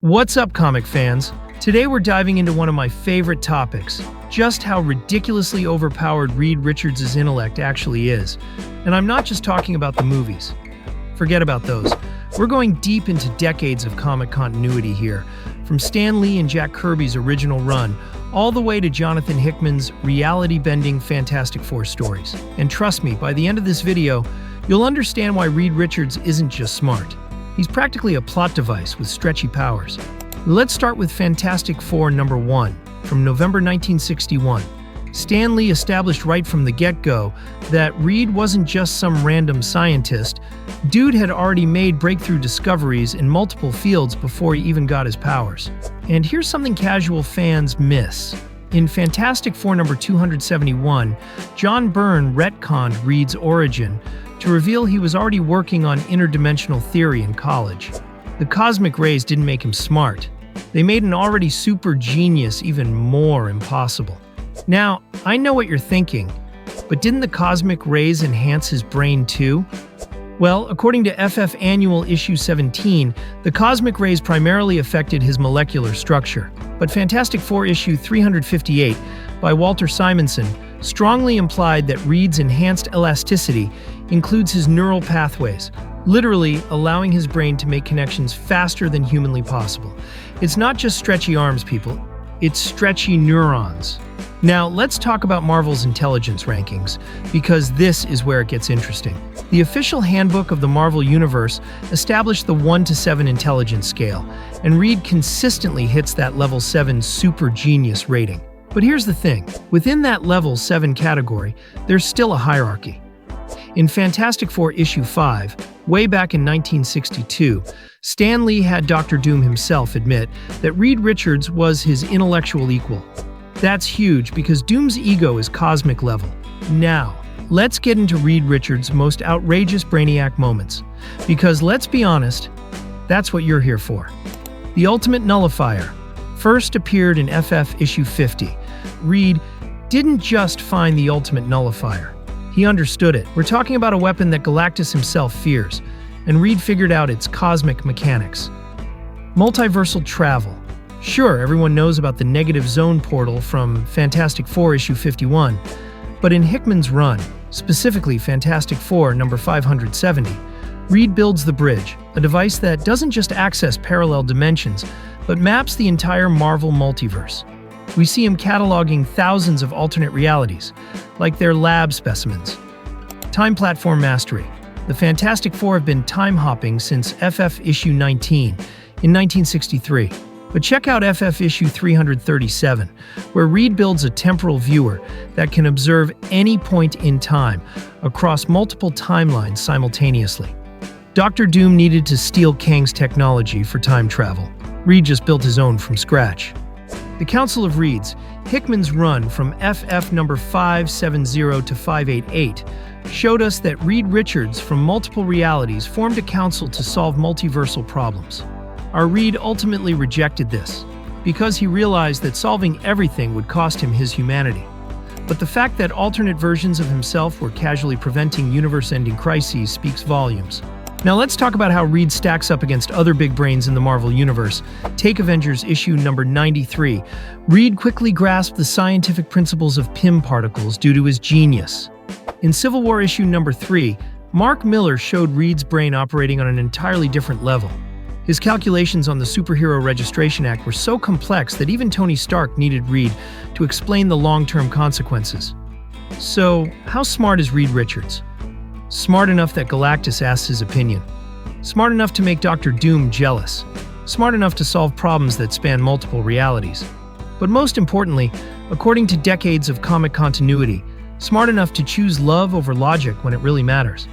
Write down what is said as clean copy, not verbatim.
What's up, comic fans? Today we're diving into one of my favorite topics, just how ridiculously overpowered Reed Richards' intellect actually is. And I'm not just talking about the movies. Forget about those. We're going deep into decades of comic continuity here, from Stan Lee and Jack Kirby's original run, all the way to Jonathan Hickman's reality-bending Fantastic Four stories. And trust me, by the end of this video, you'll understand why Reed Richards isn't just smart. He's practically a plot device with stretchy powers. Let's start with Fantastic Four #1 from November 1961. Stan Lee established right from the get-go that Reed wasn't just some random scientist. Dude had already made breakthrough discoveries in multiple fields before he even got his powers. And here's something casual fans miss. In Fantastic Four #271, John Byrne retconned Reed's origin to reveal he was already working on interdimensional theory in college. The cosmic rays didn't make him smart. They made an already super genius even more impossible. Now, I know what you're thinking, but didn't the cosmic rays enhance his brain too? Well, according to FF Annual Issue 17, the cosmic rays primarily affected his molecular structure. But Fantastic Four Issue 358 by Walter Simonson strongly implied that Reed's enhanced elasticity includes his neural pathways, literally allowing his brain to make connections faster than humanly possible. It's not just stretchy arms, people. It's stretchy neurons. Now, let's talk about Marvel's intelligence rankings, because this is where it gets interesting. The official handbook of the Marvel Universe established the 1 to 7 intelligence scale, and Reed consistently hits that level 7 super genius rating. But here's the thing, within that level 7 category, there's still a hierarchy. In Fantastic Four Issue 5, way back in 1962, Stan Lee had Dr. Doom himself admit that Reed Richards was his intellectual equal. That's huge because Doom's ego is cosmic level. Now, let's get into Reed Richards' most outrageous Brainiac moments. Because let's be honest, that's what you're here for. The Ultimate Nullifier first appeared in FF Issue 50. Reed didn't just find the Ultimate Nullifier. He understood it. We're talking about a weapon that Galactus himself fears, and Reed figured out its cosmic mechanics. Multiversal travel. Sure, everyone knows about the negative zone portal from Fantastic Four Issue 51, but in Hickman's run, specifically Fantastic Four number 570, Reed builds the Bridge, a device that doesn't just access parallel dimensions, but maps the entire Marvel multiverse. We see him cataloging thousands of alternate realities, like their lab specimens. Time Platform Mastery. The Fantastic Four have been time-hopping since FF Issue 19 in 1963. But check out FF Issue 337, where Reed builds a temporal viewer that can observe any point in time across multiple timelines simultaneously. Dr. Doom needed to steal Kang's technology for time travel. Reed just built his own from scratch. The Council of Reeds, Hickman's run from FF number 570 to 588, showed us that Reed Richards from multiple realities formed a council to solve multiversal problems. Our Reed ultimately rejected this, because he realized that solving everything would cost him his humanity. But the fact that alternate versions of himself were casually preventing universe-ending crises speaks volumes. Now let's talk about how Reed stacks up against other big brains in the Marvel Universe. Take Avengers Issue number 93. Reed quickly grasped the scientific principles of Pym particles due to his genius. In Civil War Issue number 3, Mark Millar showed Reed's brain operating on an entirely different level. His calculations on the Superhero Registration Act were so complex that even Tony Stark needed Reed to explain the long-term consequences. So, how smart is Reed Richards? Smart enough that Galactus asks his opinion. Smart enough to make Dr. Doom jealous. Smart enough to solve problems that span multiple realities. But most importantly, according to decades of comic continuity, smart enough to choose love over logic when it really matters.